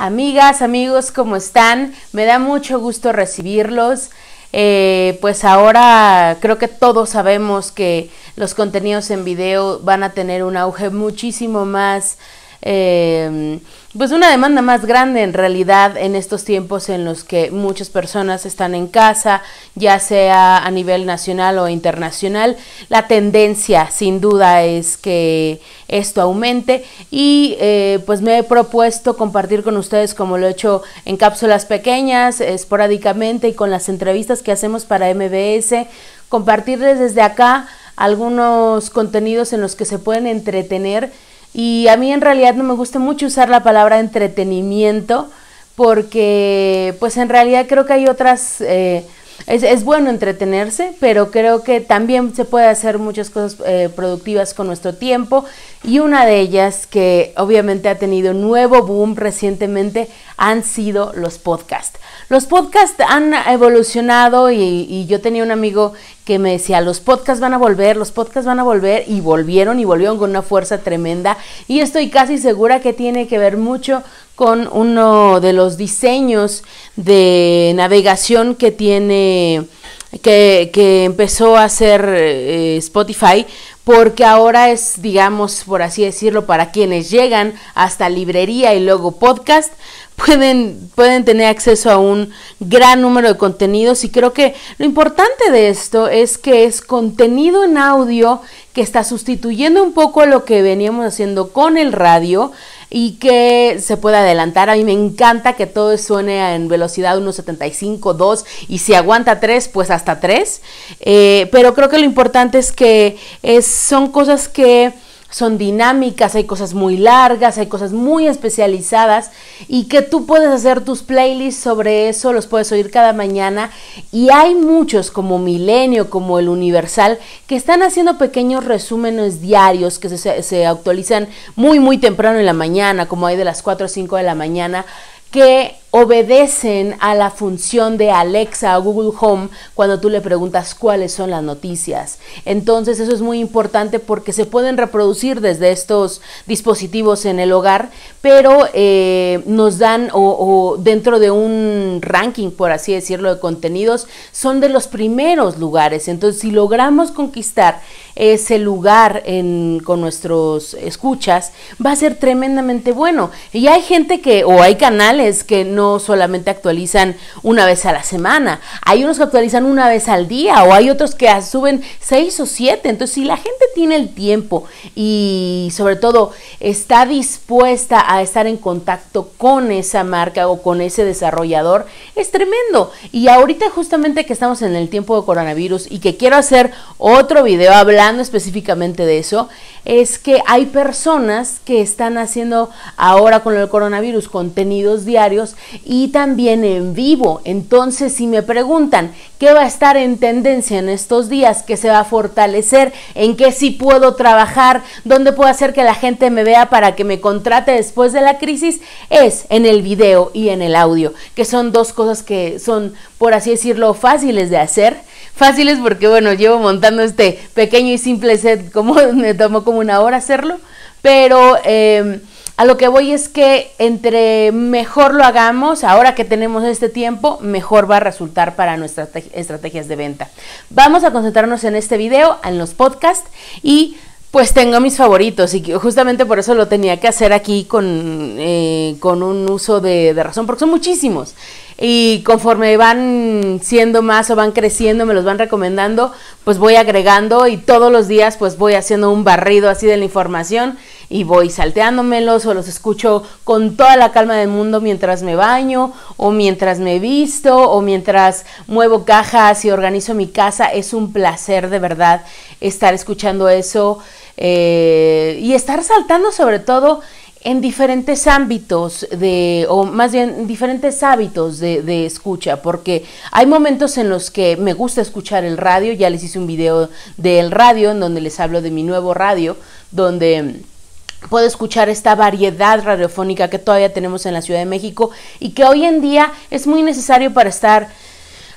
Amigas, amigos, ¿cómo están? Me da mucho gusto recibirlos. Pues ahora creo que todos sabemos que los contenidos en video van a tener un auge muchísimo más, pues una demanda más grande en realidad en estos tiempos en los que muchas personas están en casa, ya sea a nivel nacional o internacional. La tendencia sin duda es que esto aumente y pues me he propuesto compartir con ustedes, como lo he hecho en cápsulas pequeñas, esporádicamente, y con las entrevistas que hacemos para MBS, compartirles desde acá algunos contenidos en los que se pueden entretener. Y a mí en realidad no me gusta mucho usar la palabra entretenimiento, porque pues en realidad creo que hay otras, es bueno entretenerse, pero creo que también se puede hacer muchas cosas productivas con nuestro tiempo, y una de ellas que obviamente ha tenido nuevo boom recientemente han sido los podcasts. Los podcasts han evolucionado y yo tenía un amigo que me decía, los podcasts van a volver, y volvieron con una fuerza tremenda, y estoy casi segura que tiene que ver mucho con uno de los diseños de navegación que tiene, que empezó a hacer Spotify, porque ahora es, digamos, por así decirlo, para quienes llegan hasta librería y luego podcast, pueden tener acceso a un gran número de contenidos. Y creo que lo importante de esto es que es contenido en audio que está sustituyendo un poco lo que veníamos haciendo con el radio y que se puede adelantar. A mí me encanta que todo suene en velocidad 1.75, 2, y si aguanta 3, pues hasta 3. Pero creo que lo importante es que son cosas que son dinámicas, hay cosas muy largas, hay cosas muy especializadas, y que tú puedes hacer tus playlists sobre eso, los puedes oír cada mañana. Y hay muchos como Milenio, como El Universal, que están haciendo pequeños resúmenes diarios que se actualizan muy temprano en la mañana, como hay de las 4 o 5 de la mañana, que obedecen a la función de Alexa o Google Home cuando tú le preguntas cuáles son las noticias. Entonces eso es muy importante porque se pueden reproducir desde estos dispositivos en el hogar, pero nos dan, o dentro de un ranking, por así decirlo, de contenidos, son de los primeros lugares. Entonces, si logramos conquistar ese lugar con nuestros escuchas, va a ser tremendamente bueno. Y hay gente o hay canales que no solamente actualizan una vez a la semana, hay unos que actualizan una vez al día, o hay otros que suben 6 o 7. Entonces, si la gente tiene el tiempo y sobre todo está dispuesta a estar en contacto con esa marca o con ese desarrollador, es tremendo. Y ahorita, justamente que estamos en el tiempo de coronavirus y que quiero hacer otro video hablando específicamente de eso, es que hay personas que están haciendo ahora con el coronavirus contenidos diarios y también en vivo. Entonces, si me preguntan qué va a estar en tendencia en estos días, qué se va a fortalecer, en qué sí puedo trabajar, dónde puedo hacer que la gente me vea para que me contrate después de la crisis, es en el video y en el audio, que son dos cosas que son, por así decirlo, fáciles de hacer. Fáciles porque, bueno, llevo montando este pequeño y simple set, me tomó como una hora hacerlo, pero a lo que voy es que entre mejor lo hagamos, ahora que tenemos este tiempo, mejor va a resultar para nuestras estrategias de venta. Vamos a concentrarnos en este video, en los podcasts, y pues tengo mis favoritos, y justamente por eso lo tenía que hacer aquí con un uso de razón, porque son muchísimos. Y conforme van siendo más o van creciendo, me los van recomendando, pues voy agregando, y todos los días pues voy haciendo un barrido así de la información y voy salteándomelos, o los escucho con toda la calma del mundo mientras me baño, o mientras me visto, o mientras muevo cajas y organizo mi casa. Es un placer de verdad estar escuchando eso, y estar saltando sobre todo en diferentes ámbitos o más bien diferentes hábitos de escucha, porque hay momentos en los que me gusta escuchar el radio. Ya les hice un video del radio en donde les hablo de mi nuevo radio, donde puedo escuchar esta variedad radiofónica que todavía tenemos en la Ciudad de México y que hoy en día es muy necesario para estar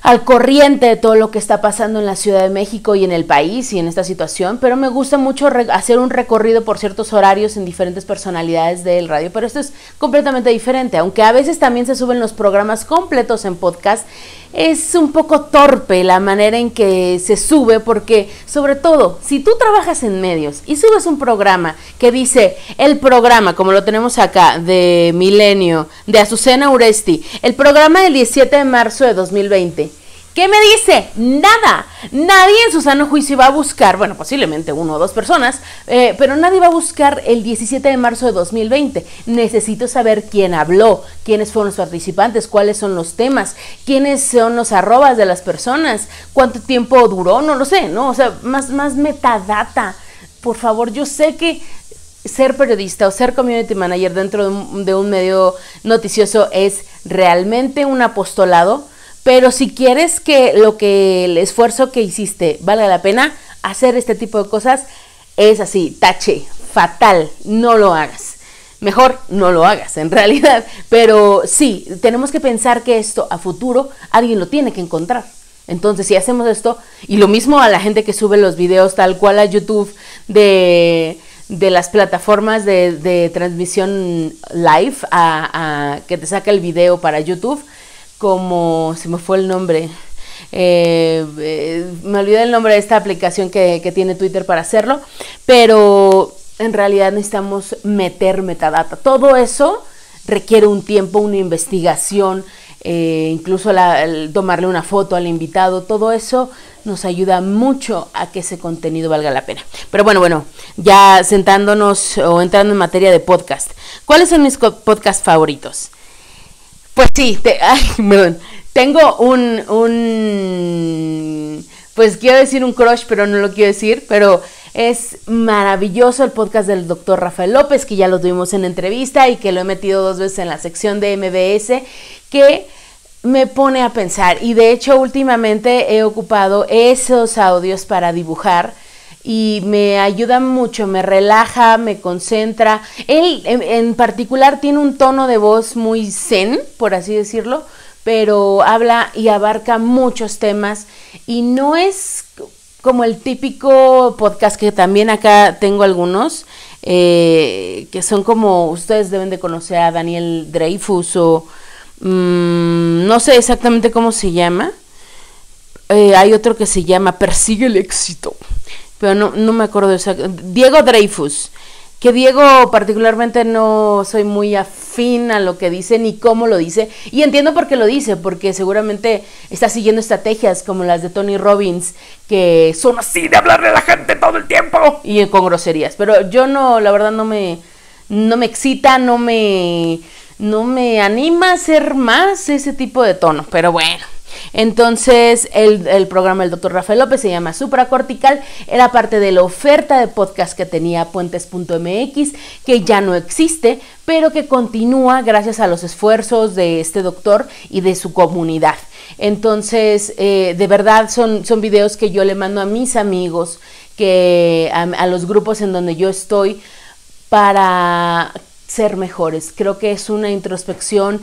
al corriente de todo lo que está pasando en la Ciudad de México y en el país y en esta situación, pero me gusta mucho hacer un recorrido por ciertos horarios en diferentes personalidades del radio, pero esto es completamente diferente, aunque a veces también se suben los programas completos en podcast. Es un poco torpe la manera en que se sube, porque sobre todo si tú trabajas en medios y subes un programa que dice el programa, como lo tenemos acá, de Milenio, de Azucena Uresti, el programa del 17 de marzo de 2020, ¿qué me dice? Nada. Nadie en su sano juicio va a buscar, bueno, posiblemente 1 o 2 personas, pero nadie va a buscar el 17 de marzo de 2020. Necesito saber quién habló, quiénes fueron los participantes, cuáles son los temas, quiénes son los arrobas de las personas, cuánto tiempo duró, no lo sé, ¿no? O sea, más metadata. Por favor, yo sé que ser periodista o ser community manager dentro de un medio noticioso es realmente un apostolado. Pero si quieres que el esfuerzo que hiciste valga la pena, hacer este tipo de cosas es así, tache, fatal, no lo hagas. Mejor no lo hagas en realidad, pero sí, tenemos que pensar que esto a futuro alguien lo tiene que encontrar. Entonces, si hacemos esto, y lo mismo a la gente que sube los videos tal cual a YouTube de las plataformas de transmisión live, que te saca el video para YouTube, como se me fue el nombre, me olvidé el nombre de esta aplicación que tiene Twitter para hacerlo, pero en realidad necesitamos meter metadata. Todo eso requiere un tiempo, una investigación, incluso el tomarle una foto al invitado. Todo eso nos ayuda mucho a que ese contenido valga la pena. Pero bueno, ya sentándonos o entrando en materia de podcast, ¿cuáles son mis podcasts favoritos? Pues sí, tengo pues quiero decir un crush, pero no lo quiero decir, pero es maravilloso el podcast del doctor Rafael López, que ya lo tuvimos en entrevista y que lo he metido 2 veces en la sección de MBS, que me pone a pensar, y de hecho últimamente he ocupado esos audios para dibujar, y me ayuda mucho, me relaja, me concentra. Él en particular tiene un tono de voz muy zen, por así decirlo, pero habla y abarca muchos temas y no es como el típico podcast que también acá tengo algunos, que son como, ustedes deben de conocer a Daniel Dreyfus o no sé exactamente cómo se llama. Hay otro que se llama Persigue el éxito, pero no me acuerdo de esa. Diego Dreyfus, que Diego particularmente no soy muy afín a lo que dice ni cómo lo dice, y entiendo por qué lo dice, porque seguramente está siguiendo estrategias como las de Tony Robbins, que son así de hablarle a la gente todo el tiempo y con groserías, pero yo no, la verdad no me excita, no me anima a hacer más ese tipo de tono, pero bueno. Entonces el programa del doctor Rafael López se llama Supracortical, era parte de la oferta de podcast que tenía Puentes.mx, que ya no existe, pero que continúa gracias a los esfuerzos de este doctor y de su comunidad. Entonces de verdad son videos que yo le mando a mis amigos, a los grupos en donde yo estoy, para ser mejores. Creo que es una introspección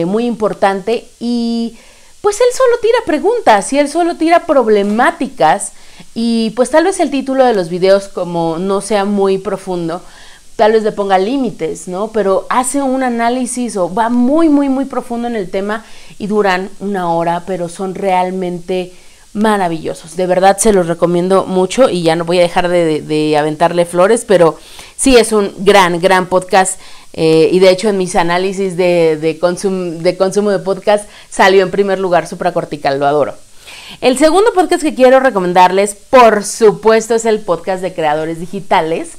muy importante, y pues él solo tira preguntas y él solo tira problemáticas, y pues tal vez el título de los videos, como no sea muy profundo, tal vez le ponga límites, ¿no? Pero hace un análisis o va muy profundo en el tema y duran 1 hora, pero son realmente maravillosos. De verdad se los recomiendo mucho, y ya no voy a dejar de aventarle flores, pero sí es un gran podcast. Y de hecho en mis análisis de consumo de podcast salió en primer lugar Supracortical, lo adoro. El segundo podcast que quiero recomendarles, por supuesto, es el podcast de Creadores Digitales.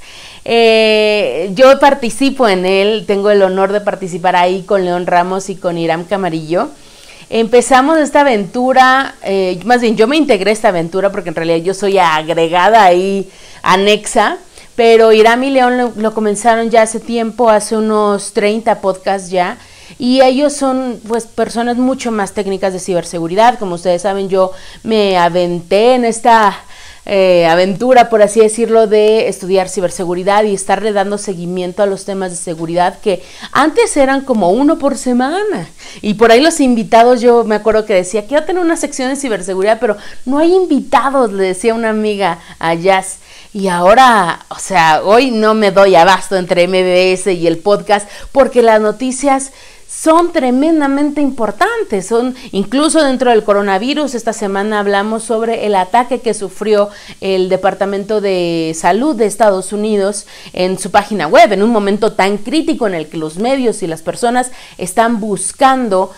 Yo participo en él, tengo el honor de participar ahí con León Ramos y con Iram Camarillo. Empezamos esta aventura, más bien yo me integré a esta aventura porque en realidad yo soy agregada ahí, anexa, pero Iram y León lo comenzaron ya hace tiempo, hace unos 30 podcasts ya, y ellos son pues personas mucho más técnicas de ciberseguridad. Como ustedes saben, yo me aventé en esta aventura, por así decirlo, de estudiar ciberseguridad y estarle dando seguimiento a los temas de seguridad que antes eran como uno por semana. Y por ahí los invitados, yo me acuerdo que decía, quiero tener una sección de ciberseguridad, pero no hay invitados, le decía una amiga a Jazz. Y ahora, o sea, hoy no me doy abasto entre MBS y el podcast porque las noticias son tremendamente importantes, son incluso dentro del coronavirus. Esta semana hablamos sobre el ataque que sufrió el Departamento de Salud de Estados Unidos en su página web, en un momento tan crítico en el que los medios y las personas están buscando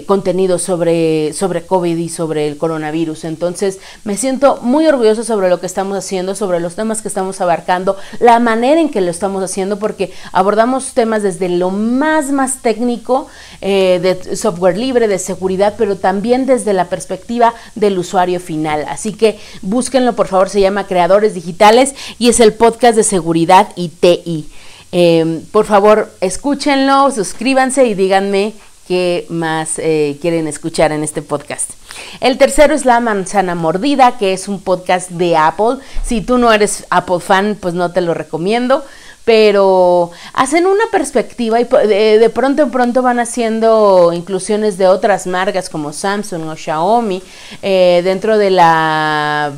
contenido sobre COVID y sobre el coronavirus. Entonces me siento muy orgullosa sobre lo que estamos haciendo, sobre los temas que estamos abarcando, la manera en que lo estamos haciendo, porque abordamos temas desde lo más técnico, de software libre, de seguridad, pero también desde la perspectiva del usuario final. Así que búsquenlo, por favor, se llama Creadores Digitales y es el podcast de seguridad y TI. Por favor, escúchenlo, suscríbanse y díganme qué más quieren escuchar en este podcast. El tercero es La Manzana Mordida, que es un podcast de Apple. Si tú no eres Apple fan, pues no te lo recomiendo, pero hacen una perspectiva y de pronto en pronto van haciendo inclusiones de otras marcas como Samsung o Xiaomi dentro de la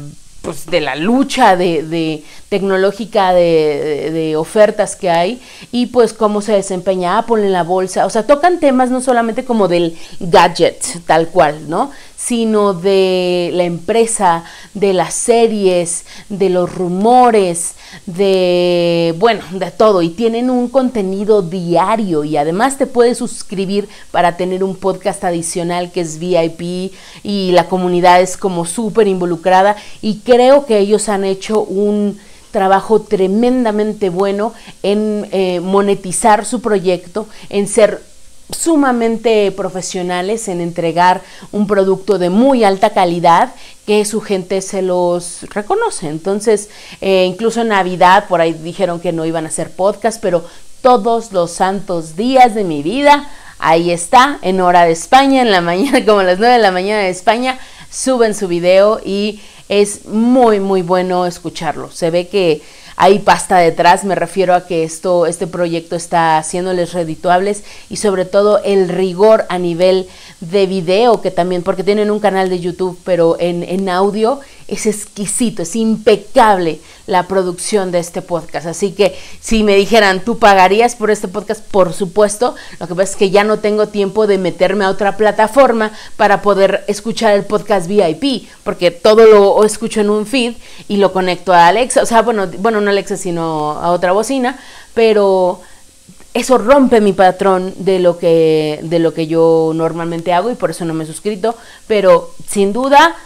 lucha de tecnológica de ofertas que hay, y pues cómo se desempeña Apple en la bolsa. O sea, tocan temas no solamente como del gadget tal cual, ¿no?, sino de la empresa, de las series, de los rumores, de todo, y tienen un contenido diario, y además te puedes suscribir para tener un podcast adicional que es VIP, y la comunidad es como súper involucrada, y creo que ellos han hecho un trabajo tremendamente bueno en monetizar su proyecto, en ser sumamente profesionales, en entregar un producto de muy alta calidad que su gente se los reconoce. Entonces, incluso en Navidad por ahí dijeron que no iban a hacer podcast, pero todos los santos días de mi vida, ahí está, en hora de España, en la mañana, como a las 9 de la mañana de España, suben su video y es muy bueno escucharlo. Se ve que hay pasta detrás, me refiero a que este proyecto está haciéndoles redituables, y sobre todo el rigor a nivel de video, que también, porque tienen un canal de YouTube, pero en audio es exquisito, es impecable la producción de este podcast. Así que si me dijeran, ¿tú pagarías por este podcast? Por supuesto. Lo que pasa es que ya no tengo tiempo de meterme a otra plataforma para poder escuchar el podcast VIP, porque todo lo escucho en un feed y lo conecto a Alexa, o sea, bueno, no a Alexa, sino a otra bocina, pero eso rompe mi patrón de lo que yo normalmente hago, y por eso no me he suscrito. Pero sin duda,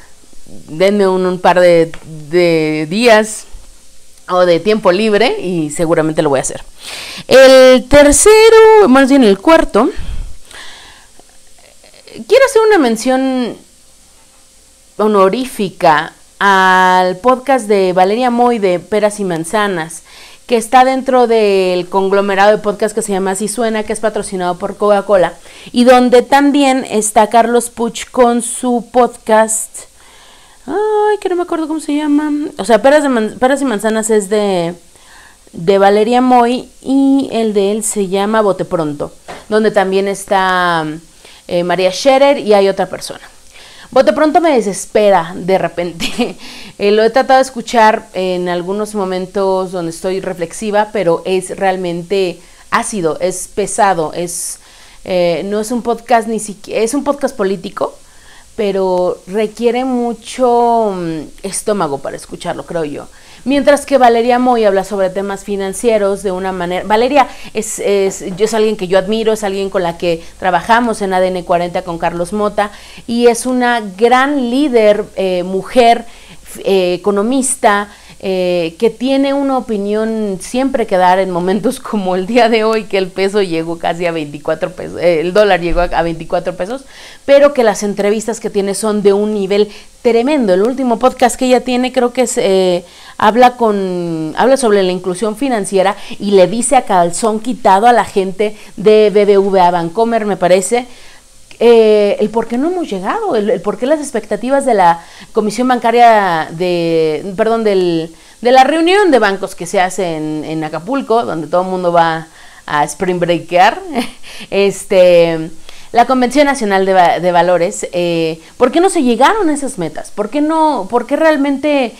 denme un par de días o de tiempo libre y seguramente lo voy a hacer. El tercero, más bien el cuarto, quiero hacer una mención honorífica al podcast de Valeria Moy de Peras y Manzanas, que está dentro del conglomerado de podcast que se llama Así Suena, que es patrocinado por Coca-Cola, y donde también está Carlos Puch con su podcast, que no me acuerdo cómo se llama, o sea, Peras y Manzanas es de Valeria Moy, y el de él se llama Bote Pronto, donde también está María Scherer y hay otra persona. Bote Pronto me desespera de repente. Lo he tratado de escuchar en algunos momentos donde estoy reflexiva, pero es realmente ácido, es pesado, no es un podcast ni siquiera, es un podcast político, pero requiere mucho estómago para escucharlo, creo yo. Mientras que Valeria Moy habla sobre temas financieros de una manera... Valeria es alguien que yo admiro, es alguien con la que trabajamos en ADN 40 con Carlos Mota, y es una gran líder, mujer, economista, que tiene una opinión siempre que dar en momentos como el día de hoy, que el peso llegó casi a 24 pesos, el dólar llegó a 24 pesos, pero que las entrevistas que tiene son de un nivel tremendo. El último podcast que ella tiene creo que es... habla sobre la inclusión financiera, y le dice a calzón quitado a la gente de BBVA Bancomer, me parece, el por qué no hemos llegado, el por qué las expectativas de la Comisión Bancaria de la reunión de bancos que se hace en Acapulco, donde todo el mundo va a spring breakear, la Convención Nacional de Valores, ¿por qué no se llegaron a esas metas? ¿Por qué realmente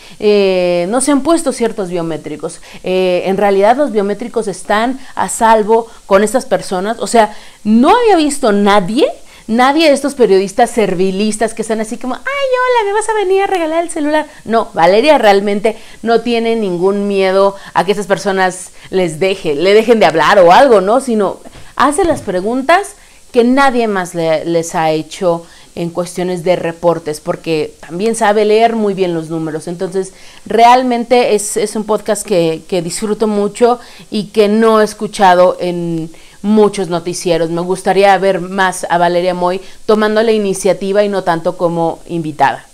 no se han puesto ciertos biométricos? En realidad los biométricos están a salvo con estas personas. O sea, no había visto nadie de estos periodistas servilistas que están así como, ay, hola, ¿me vas a venir a regalar el celular? No, Valeria realmente no tiene ningún miedo a que esas personas le dejen de hablar o algo, ¿no? Sino hace las preguntas que nadie más les ha hecho en cuestiones de reportes, porque también sabe leer muy bien los números. Entonces, realmente es un podcast que disfruto mucho y que no he escuchado en muchos noticieros. Me gustaría ver más a Valeria Moy tomando la iniciativa y no tanto como invitada.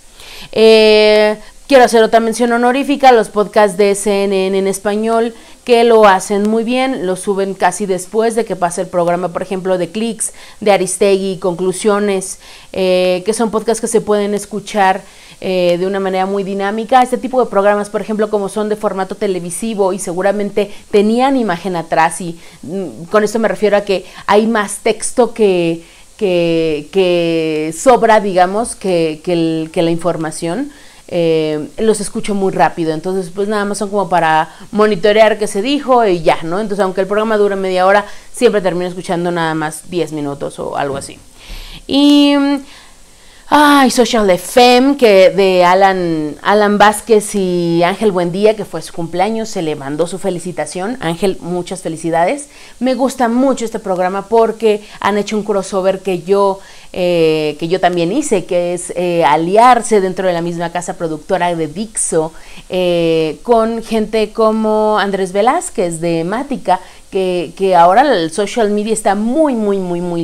Quiero hacer otra mención honorífica, los podcasts de CNN en español, que lo hacen muy bien, lo suben casi después de que pase el programa, por ejemplo, de Clics, de Aristegui, Conclusiones, que son podcasts que se pueden escuchar de una manera muy dinámica. Este tipo de programas, por ejemplo, como son de formato televisivo y seguramente tenían imagen atrás, y con esto me refiero a que hay más texto que sobra, digamos, que la información. Los escucho muy rápido, entonces pues nada más son como para monitorear qué se dijo y ya, ¿no? Entonces, aunque el programa dura media hora, siempre termino escuchando nada más 10 minutos o algo así. Y Social FM, que de Alan Vázquez y Ángel Buendía, que fue su cumpleaños, se le mandó su felicitación. Ángel, muchas felicidades. Me gusta mucho este programa porque han hecho un crossover que yo también hice, que es aliarse dentro de la misma casa productora de Dixo con gente como Andrés Velázquez de Mática, que ahora el social media está muy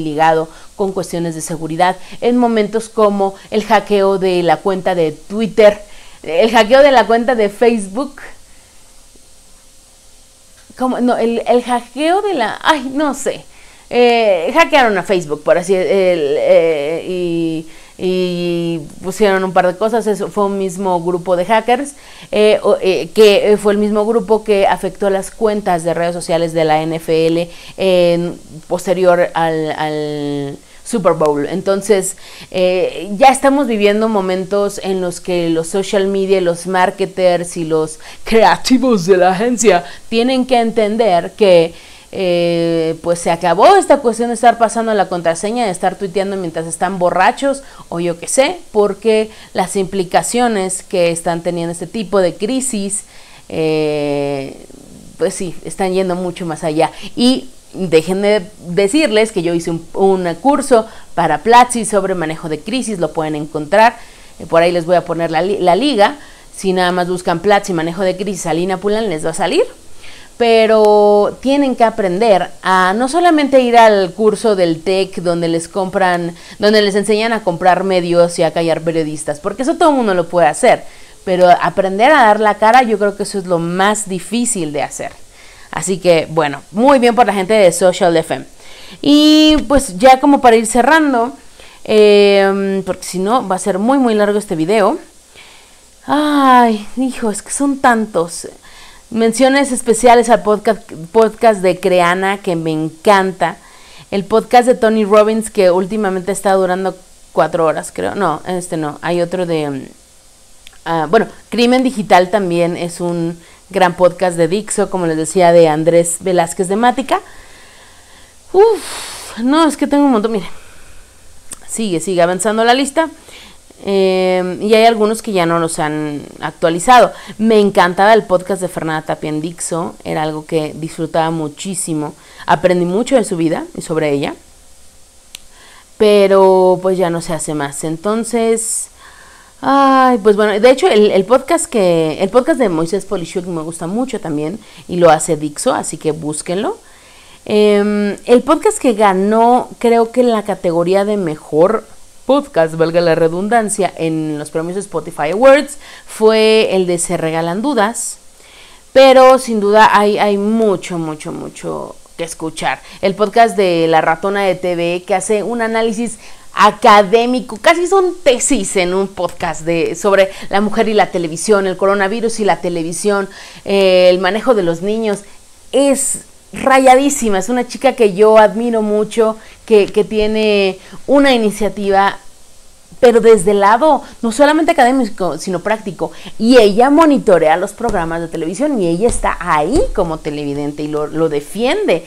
ligado con cuestiones de seguridad, en momentos como el hackeo de la cuenta de Twitter, el hackeo de la cuenta de Facebook, el hackeo de la, no sé, hackearon a Facebook, por así y pusieron un par de cosas. Eso fue un mismo grupo de hackers, que fue el mismo grupo que afectó las cuentas de redes sociales de la NFL posterior al Super Bowl. Entonces, ya estamos viviendo momentos en los que los social media, los marketers y los creativos de la agencia tienen que entender que pues se acabó esta cuestión de estar pasando la contraseña, de estar tuiteando mientras están borrachos o yo qué sé, porque las implicaciones que están teniendo este tipo de crisis, pues sí, están yendo mucho más allá. Y déjenme decirles que yo hice un curso para Platzi sobre manejo de crisis, lo pueden encontrar, por ahí les voy a poner la liga. Si nada más buscan Platzi manejo de crisis Alina Pulan, les va a salir. Pero tienen que aprender a no solamente ir al curso del TEC donde les enseñan a comprar medios y a callar periodistas, porque eso todo el mundo lo puede hacer, pero aprender a dar la cara, yo creo que eso es lo más difícil de hacer. Así que, bueno, muy bien por la gente de Social FM. Y pues ya como para ir cerrando, porque si no va a ser muy largo este video. Ay, hijo, es que son tantos. Menciones especiales al podcast de Creana, que me encanta. El podcast de Tony Robbins, que últimamente está durando 4 horas, creo. No, no. Hay otro de... Crimen Digital también es un gran podcast de Dixo, como les decía, de Andrés Velázquez de Mática. No, es que tengo un montón. Miren, sigue avanzando la lista. Y hay algunos que ya no los han actualizado. Me encantaba el podcast de Fernanda Tapia en Dixo, era algo que disfrutaba muchísimo, aprendí mucho de su vida y sobre ella, pero pues ya no se hace más. Entonces, pues bueno, de hecho el podcast de Moisés Polishuk me gusta mucho también y lo hace Dixo, así que búsquenlo. El podcast que ganó, creo que en la categoría de mejor podcast, valga la redundancia, en los premios Spotify Awards, fue el de Se Regalan Dudas, pero sin duda hay mucho que escuchar. El podcast de La Ratona de TV, que hace un análisis académico, casi son tesis en un podcast sobre la mujer y la televisión, el coronavirus y la televisión, el manejo de los niños. Es rayadísima, es una chica que yo admiro mucho, que tiene una iniciativa, pero desde el lado no solamente académico, sino práctico. Y ella monitorea los programas de televisión y ella está ahí como televidente y lo defiende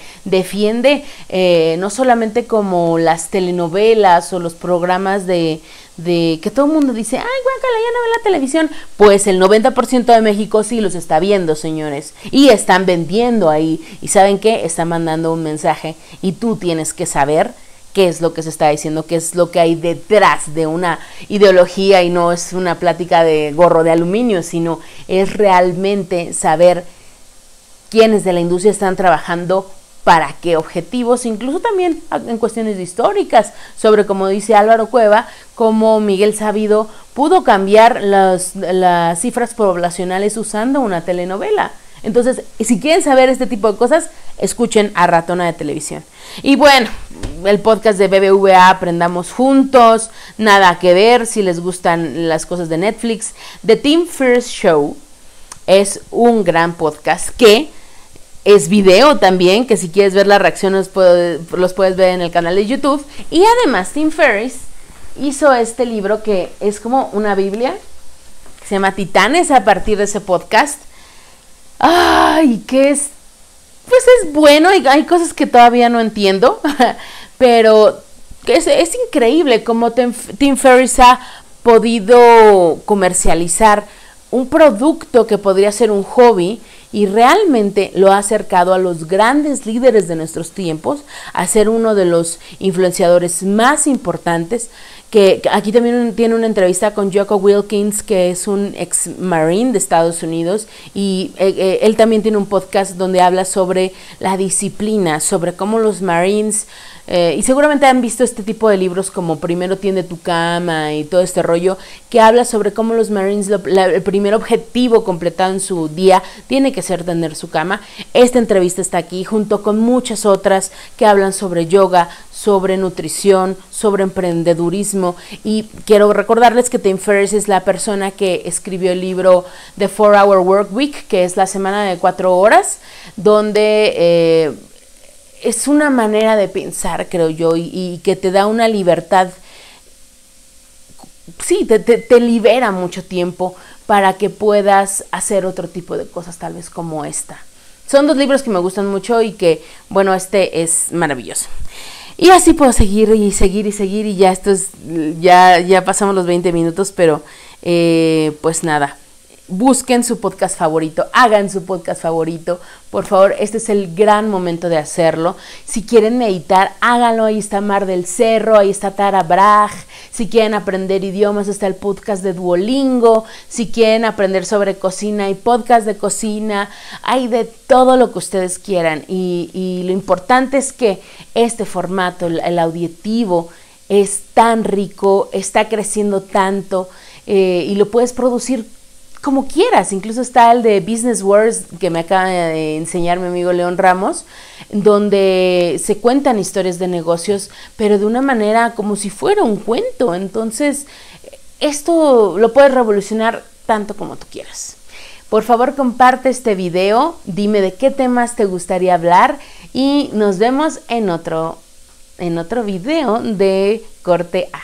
no solamente como las telenovelas o los programas de que todo el mundo dice, ay, guácala, ya no ve la televisión. Pues el 90% de México sí los está viendo, señores, y están vendiendo ahí. ¿Y saben qué? Están mandando un mensaje y tú tienes que saber qué es lo que se está diciendo, qué es lo que hay detrás de una ideología, y no es una plática de gorro de aluminio, sino es realmente saber quiénes de la industria están trabajando para qué objetivos, incluso también en cuestiones históricas, sobre, como dice Álvaro Cueva, cómo Miguel Sabido pudo cambiar las cifras poblacionales usando una telenovela. Entonces, si quieren saber este tipo de cosas, escuchen a Ratona de Televisión. Y bueno, el podcast de BBVA, Aprendamos Juntos, Nada que Ver, si les gustan las cosas de Netflix. The Tim Ferriss Show es un gran podcast que es video también, que si quieres ver la reacción los puedes ver en el canal de YouTube. Y además Tim Ferriss hizo este libro que es como una biblia, que se llama Titanes, a partir de ese podcast. Ay, que es, pues es bueno, y hay cosas que todavía no entiendo, pero es increíble cómo Tim Ferriss ha podido comercializar un producto que podría ser un hobby, y realmente lo ha acercado a los grandes líderes de nuestros tiempos, a ser uno de los influenciadores más importantes. Que aquí también tiene una entrevista con Jocko Wilkins, que es un ex Marine de Estados Unidos, y él también tiene un podcast donde habla sobre la disciplina, sobre cómo los Marines, y seguramente han visto este tipo de libros como Primero tiende tu cama y todo este rollo, que habla sobre cómo los Marines, el primer objetivo completado en su día tiene que ser tener su cama. Esta entrevista está aquí junto con muchas otras que hablan sobre yoga, sobre nutrición, sobre emprendedurismo. Y quiero recordarles que Tim Ferriss es la persona que escribió el libro The 4-Hour Work Week, que es la semana de 4 horas, donde es una manera de pensar, creo yo, y que te da una libertad. Sí, te libera mucho tiempo para que puedas hacer otro tipo de cosas, tal vez como esta. Son 2 libros que me gustan mucho y que, bueno, este es maravilloso. Y así puedo seguir, y ya esto es, ya pasamos los 20 minutos, pero pues nada. Busquen su podcast favorito, hagan su podcast favorito, por favor, este es el gran momento de hacerlo. Si quieren meditar, háganlo, ahí está Mar del Cerro, ahí está Tara Brach. Si quieren aprender idiomas, está el podcast de Duolingo. Si quieren aprender sobre cocina, hay podcast de cocina, hay de todo lo que ustedes quieran. Y lo importante es que este formato, el auditivo, es tan rico, está creciendo tanto, y lo puedes producir como quieras. Incluso está el de Business Words, que me acaba de enseñar mi amigo León Ramos, donde se cuentan historias de negocios, pero de una manera como si fuera un cuento. Entonces, esto lo puedes revolucionar tanto como tú quieras. Por favor, comparte este video, dime de qué temas te gustaría hablar, y nos vemos en otro video de Corte A.